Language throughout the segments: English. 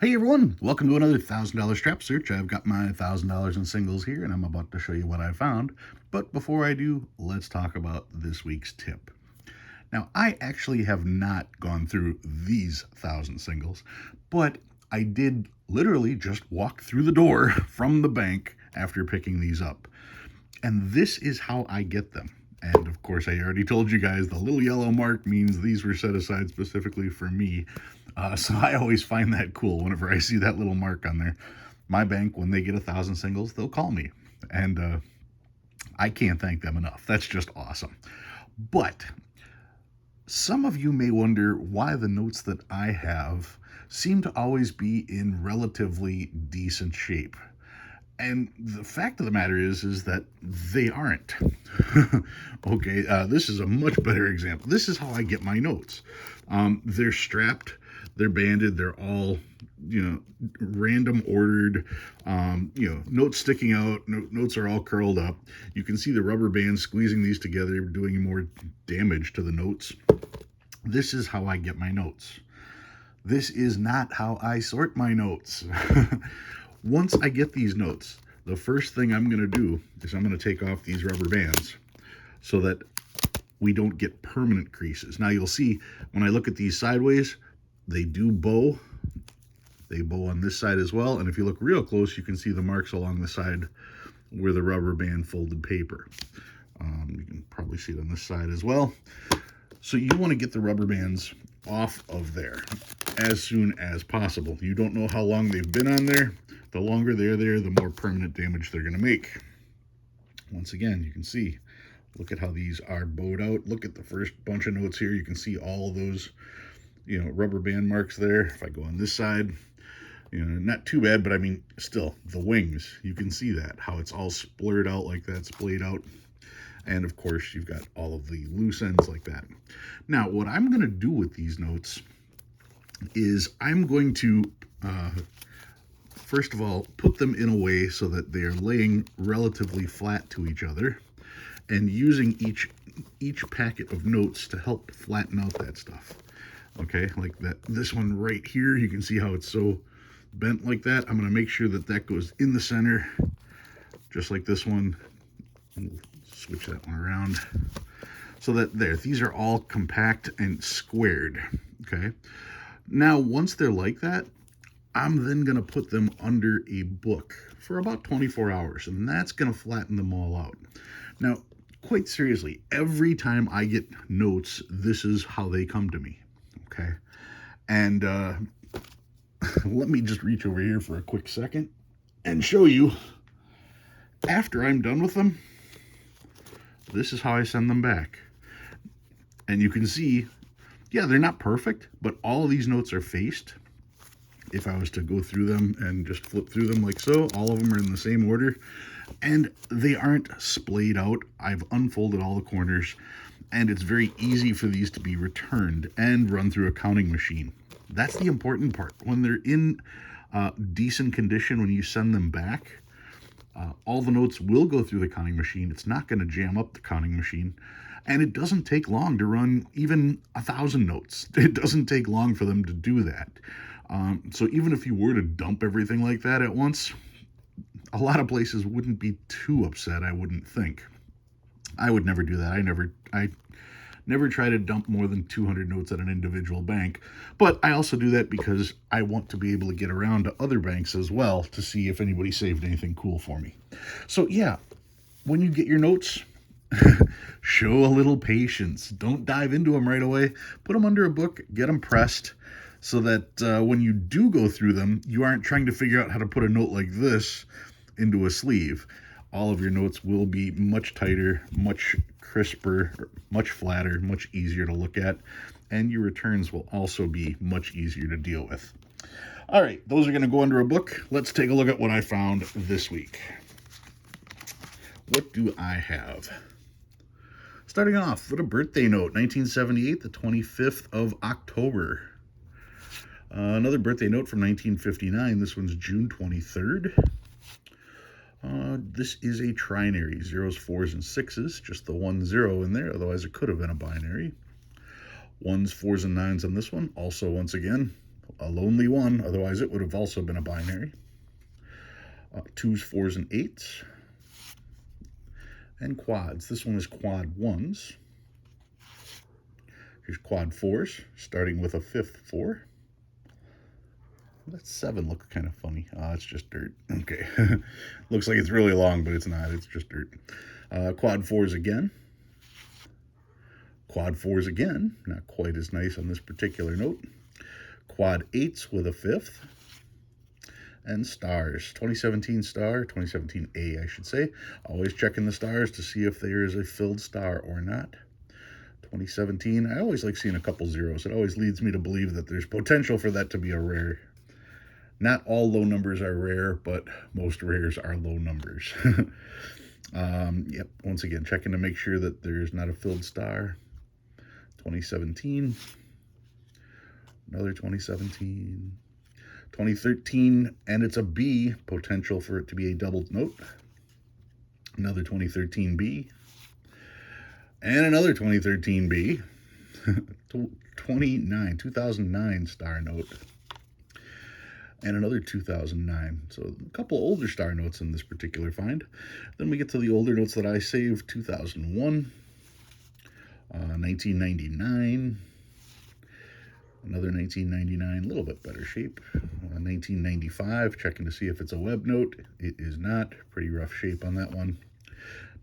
Hey everyone, welcome to another $1,000 strap search. I've got my $1,000 in singles here and I'm about to show you what I found. But before I do, let's talk about this week's tip. Now, I actually have not gone through these 1,000 singles, but I did literally just walk through the door from the bank after picking these up. And this is how I get them. And of course, I already told you guys the little yellow mark means these were set aside specifically for me. So I always find that cool whenever I see that little mark on there. My bank, when they get 1,000 singles, they'll call me. And I can't thank them enough. That's just awesome. But some of you may wonder why the notes that I have seem to always be in relatively decent shape. And the fact of the matter is that they aren't. Okay, this is a much better example. This is how I get my notes. They're strapped, they're banded, they're all, random ordered. Notes sticking out. Notes are all curled up. You can see the rubber band squeezing these together, doing more damage to the notes. This is how I get my notes. This is not how I sort my notes. Once I get these notes, the first thing I'm going to do is I'm going to take off these rubber bands so that we don't get permanent creases. Now you'll see when I look at these sideways, they do bow. They bow on this side as well. And if you look real close, you can see the marks along the side where the rubber band folded paper. You can probably see it on this side as well. So you want to get the rubber bands off of there as soon as possible. You don't know how long they've been on there. The longer they're there, the more permanent damage they're going to make. Once again, you can see, look at how these are bowed out. Look at the first bunch of notes here. You can see all those, rubber band marks there. If I go on this side, not too bad, but I mean, still, the wings, you can see that, how it's all splurred out like that, splayed out. And of course, you've got all of the loose ends like that. Now, what I'm going to do with these notes is I'm going to, first of all, put them in a way so that they are laying relatively flat to each other and using each packet of notes to help flatten out that stuff. Okay, like that. This one right here, you can see how it's so bent like that. I'm going to make sure that that goes in the center, just like this one. We'll switch that one around so that these are all compact and squared. Okay, now once they're like that, I'm then going to put them under a book for about 24 hours, and that's going to flatten them all out. Now, quite seriously, every time I get notes, this is how they come to me. Okay, and let me just reach over here for a quick second and show you. After I'm done with them, this is how I send them back. And you can see, yeah, they're not perfect, but all of these notes are faced. If I was to go through them and just flip through them like so, all of them are in the same order. And they aren't splayed out. I've unfolded all the corners. And it's very easy for these to be returned and run through a counting machine. That's the important part. When they're in decent condition, when you send them back, all the notes will go through the counting machine. It's not going to jam up the counting machine. And it doesn't take long to run even 1,000 notes. It doesn't take long for them to do that. So even if you were to dump everything like that at once, a lot of places wouldn't be too upset, I wouldn't think. I would never do that. I never try to dump more than 200 notes at an individual bank. But I also do that because I want to be able to get around to other banks as well to see if anybody saved anything cool for me. So yeah, when you get your notes, show a little patience. Don't dive into them right away. Put them under a book, get them pressed, so that when you do go through them, you aren't trying to figure out how to put a note like this into a sleeve. All of your notes will be much tighter, much crisper, much flatter, much easier to look at, and your returns will also be much easier to deal with. All right, those are going to go under a book. Let's take a look at what I found this week. What do I have? Starting off with a birthday note, 1978, the 25th of October. Another birthday note from 1959. This one's June 23rd. This is a trinary, zeros, fours, and sixes. Just the 1 0 in there, otherwise it could have been a binary. Ones, fours, and nines on this one. Also, once again, a lonely one, otherwise it would have also been a binary. 2s, 4s, and 8s. And quads. This one is quad 1s. Here's quad 4s, starting with a 5th 4. That 7 looks kind of funny. It's just dirt. Okay. Looks like it's really long, but it's not. It's just dirt. Quad 4s again. Quad 4s again. Not quite as nice on this particular note. Quad 8s with a 5th. And stars. 2017 star, 2017A, I should say. Always checking the stars to see if there is a filled star or not. 2017, I always like seeing a couple zeros. It always leads me to believe that there's potential for that to be a rare. Not all low numbers are rare, but most rares are low numbers. Yep, once again, checking to make sure that there's not a filled star. 2017. Another 2017. 2013, and it's a B, potential for it to be a doubled note. Another 2013 B. And another 2013 B. 2009 star note. And another 2009. So a couple older star notes in this particular find. Then we get to the older notes that I saved. 2001. 1999. Another 1999, a little bit better shape. 1995, checking to see if it's a web note. It is not. Pretty rough shape on that one.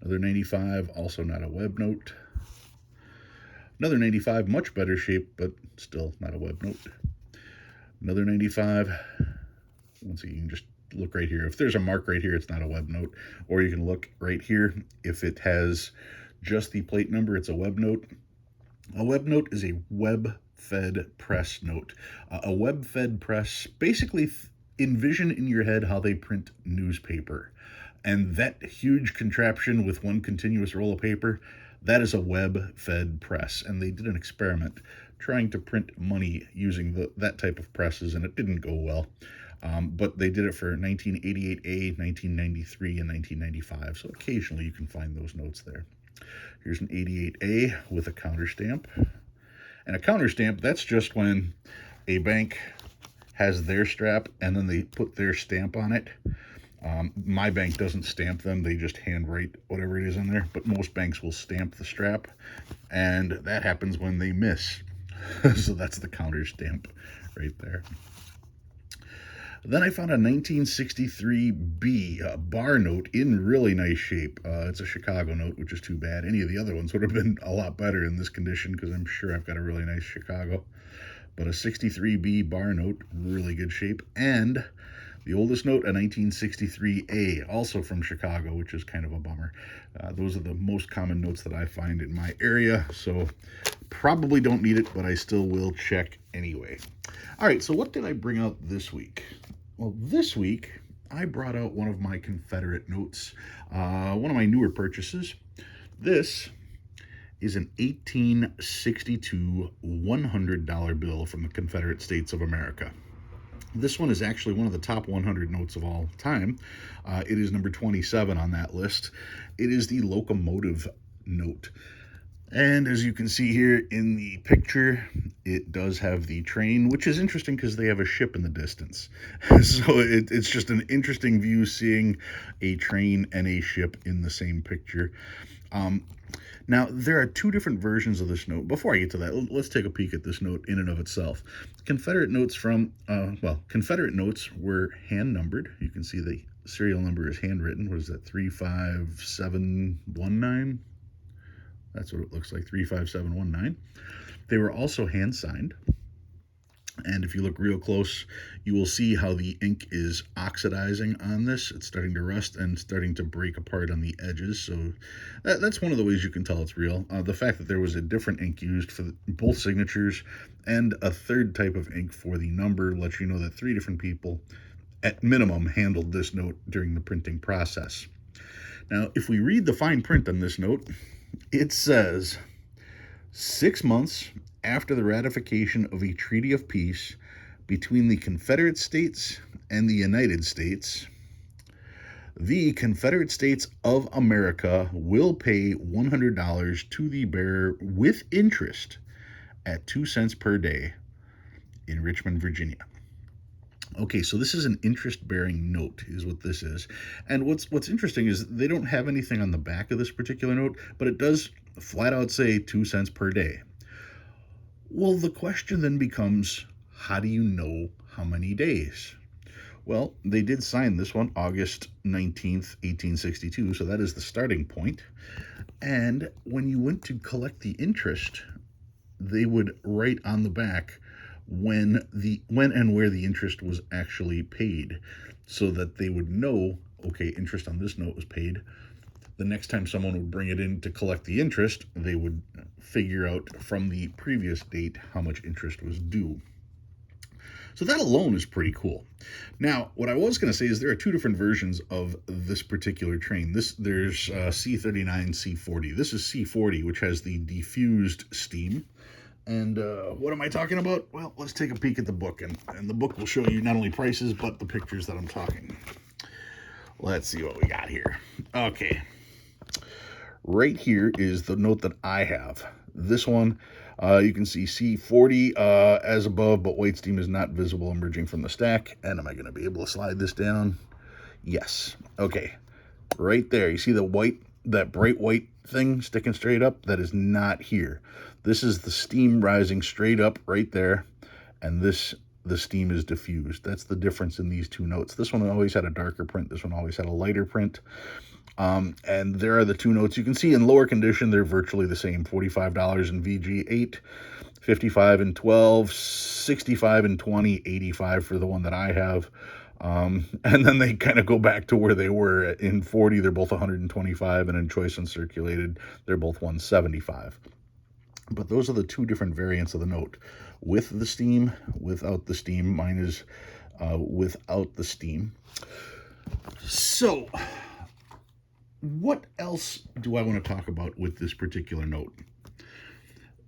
Another 95, also not a web note. Another 95, much better shape, but still not a web note. Another 95. Once again, you can just look right here. If there's a mark right here, it's not a web note. Or you can look right here. If it has just the plate number, it's a web note. A web note is a web-fed press note. A web-fed press, basically envision in your head how they print newspaper. And that huge contraption with one continuous roll of paper, that is a web-fed press. And they did an experiment trying to print money using that type of presses, and it didn't go well. But they did it for 1988A, 1993, and 1995. So occasionally you can find those notes there. Here's an 88A with a counter stamp. And a counter stamp, that's just when a bank has their strap and then they put their stamp on it. My bank doesn't stamp them. They just handwrite whatever it is on there. But most banks will stamp the strap. And that happens when they miss. So that's the counter stamp right there. Then I found a 1963B bar note in really nice shape. It's a Chicago note, which is too bad. Any of the other ones would have been a lot better in this condition because I'm sure I've got a really nice Chicago. But a 63B bar note, really good shape. And the oldest note, a 1963A, also from Chicago, which is kind of a bummer. Those are the most common notes that I find in my area, so probably don't need it, but I still will check anyway. All right, so what did I bring out this week? Well, this week, I brought out one of my Confederate notes, one of my newer purchases. This is an 1862 $100 bill from the Confederate States of America. This one is actually one of the top 100 notes of all time. It is number 27 on that list. It is the locomotive note. And as you can see here in the picture, it does have the train, which is interesting because they have a ship in the distance. So it's just an interesting view seeing a train and a ship in the same picture. Now, there are two different versions of this note. Before I get to that, let's take a peek at this note in and of itself. Confederate notes Confederate notes were hand-numbered. You can see the serial number is handwritten. What is that, 35719? That's what it looks like, 35719. They were also hand-signed. And if you look real close, you will see how the ink is oxidizing on this. It's starting to rust and starting to break apart on the edges. So that's one of the ways you can tell it's real. The fact that there was a different ink used for both signatures and a third type of ink for the number lets you know that 3 different people, at minimum, handled this note during the printing process. Now, if we read the fine print on this note, it says, 6 months after the ratification of a treaty of peace between the Confederate States and the United States, the Confederate States of America will pay $100 to the bearer with interest at 2 cents per day, in Richmond, Virginia. Okay, so this is an interest-bearing note, is what this is. And what's interesting is they don't have anything on the back of this particular note, but it does flat out say 2 cents per day. Well, the question then becomes, how do you know how many days? Well, they did sign this one August 19th, 1862, so that is the starting point. And when you went to collect the interest, they would write on the back when and where the interest was actually paid, so that they would know, okay, interest on this note was paid. The next time someone would bring it in to collect the interest, they would figure out from the previous date how much interest was due. So that alone is pretty cool. Now, what I was going to say is there are two different versions of this particular train. There's C39, C40. This is C40, which has the diffused steam. And what am I talking about? Well, let's take a peek at the book, and the book will show you not only prices, but the pictures that I'm talking. Let's see what we got here. Okay. Right here is the note that I have. This one, you can see C40 as above, but white steam is not visible emerging from the stack. And am I going to be able to slide this down? Yes. Okay. Right there. You see that bright white thing sticking straight up? That is not here. This is the steam rising straight up right there. And the steam is diffused. That's the difference in these two notes. This one always had a darker print. This one always had a lighter print. And there are the two notes. You can see in lower condition, they're virtually the same. $45 in VG8, $55 in 12, $65 in 20, $85 for the one that I have. And then they kind of go back to where they were. In 40, they're both $125, and in choice and circulated, they're both $175. But those are the two different variants of the note. With the steam, without the steam. Mine is without the steam. So, what else do I want to talk about with this particular note?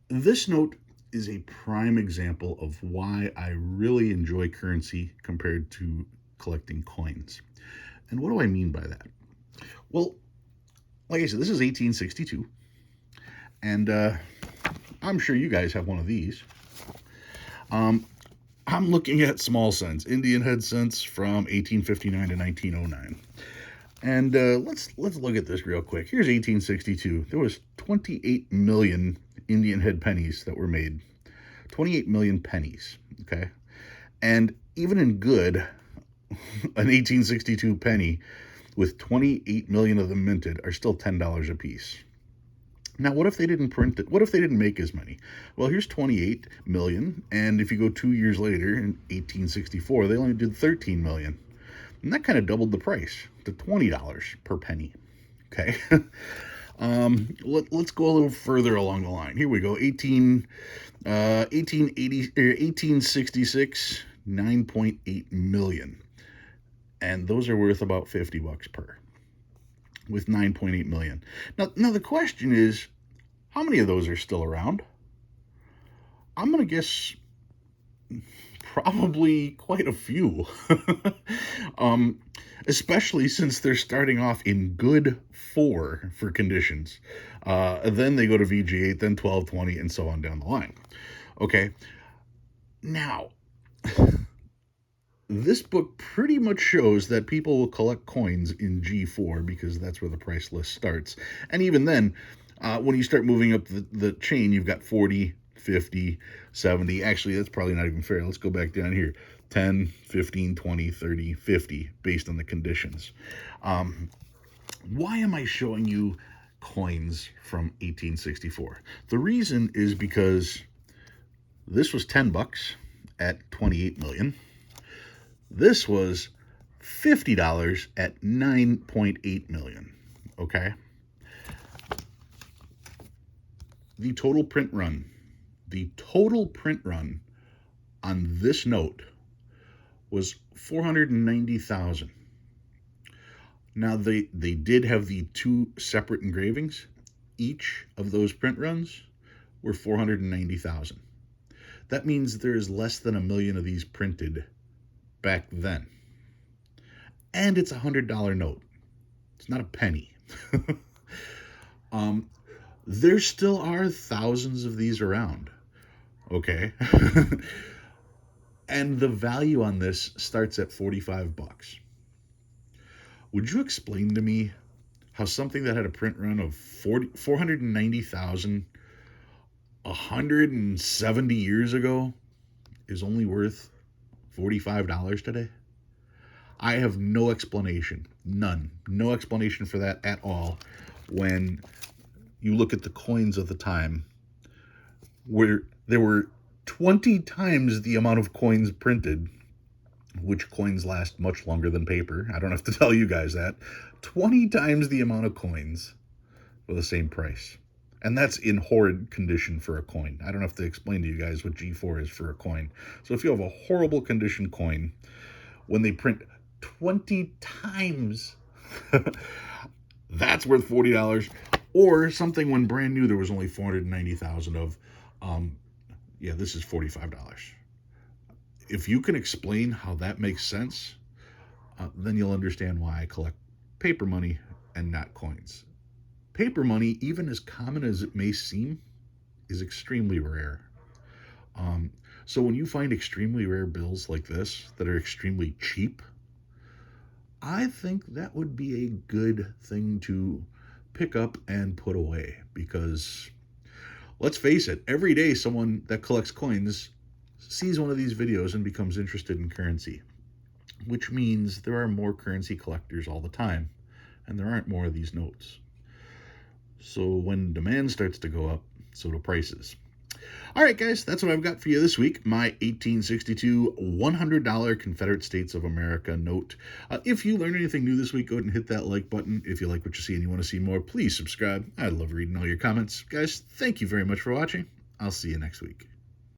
This note is a prime example of why I really enjoy currency compared to collecting coins. And what do I mean by that? Well, like I said, this is 1862. And I'm sure you guys have one of these. I'm looking at small cents, Indian head cents from 1859 to 1909. And let's look at this real quick. Here's 1862. There was 28 million Indian head pennies that were made. 28 million pennies, okay? And even in good, an 1862 penny with 28 million of them minted are still $10 a piece. Now, what if they didn't print it? What if they didn't make as many? Well, here's 28 million, and if you go 2 years later, in 1864, they only did 13 million. And that kind of doubled the price to $20 per penny. Okay. Let's go a little further along the line. Here we go. 1866, 9.8 million. And those are worth about $50 per, with 9.8 million. Now the question is, how many of those are still around? I'm going to guess probably quite a few. Especially since they're starting off in good 4 for conditions. Then they go to VG8, then 12, 20, and so on down the line. Okay. Now, this book pretty much shows that people will collect coins in G4 because that's where the price list starts. And even then, when you start moving up the chain, you've got 40, 50, 70. Actually, that's probably not even fair. Let's go back down here. 10, 15, 20, 30, 50, based on the conditions. Why am I showing you coins from 1864? The reason is because this was $10 at 28 million. This was $50 at 9.8 million. Okay. The total print run on this note was 490,000. Now they did have the 2 separate engravings. Each of those print runs were 490,000. That means there is less than 1 million of these printed back then. And it's a $100 note. It's not a penny. There still are thousands of these around. Okay. And the value on this starts at 45 bucks. Would you explain to me how something that had a print run of 490,000 170 years ago is only worth $45 today? I have no explanation. None. No explanation for that at all. When you look at the coins of the time, where there were 20 times the amount of coins printed, which coins last much longer than paper. I don't have to tell you guys that. 20 times the amount of coins for the same price. And that's in horrid condition for a coin. I don't have to explain to you guys what G4 is for a coin. So if you have a horrible condition coin, when they print 20 times, that's worth $40. Or something when brand new there was only 490,000 of, yeah, this is $45. If you can explain how that makes sense, then you'll understand why I collect paper money and not coins. Paper money, even as common as it may seem, is extremely rare. So when you find extremely rare bills like this that are extremely cheap, I think that would be a good thing to pick up and put away, because let's face it, every day someone that collects coins sees one of these videos and becomes interested in currency, which means there are more currency collectors all the time, and there aren't more of these notes. So when demand starts to go up, so do prices. All right, guys, that's what I've got for you this week. My 1862 $100 Confederate States of America note. If you learned anything new this week, go ahead and hit that like button. If you like what you see and you want to see more, please subscribe. I'd love reading all your comments. Guys, thank you very much for watching. I'll see you next week.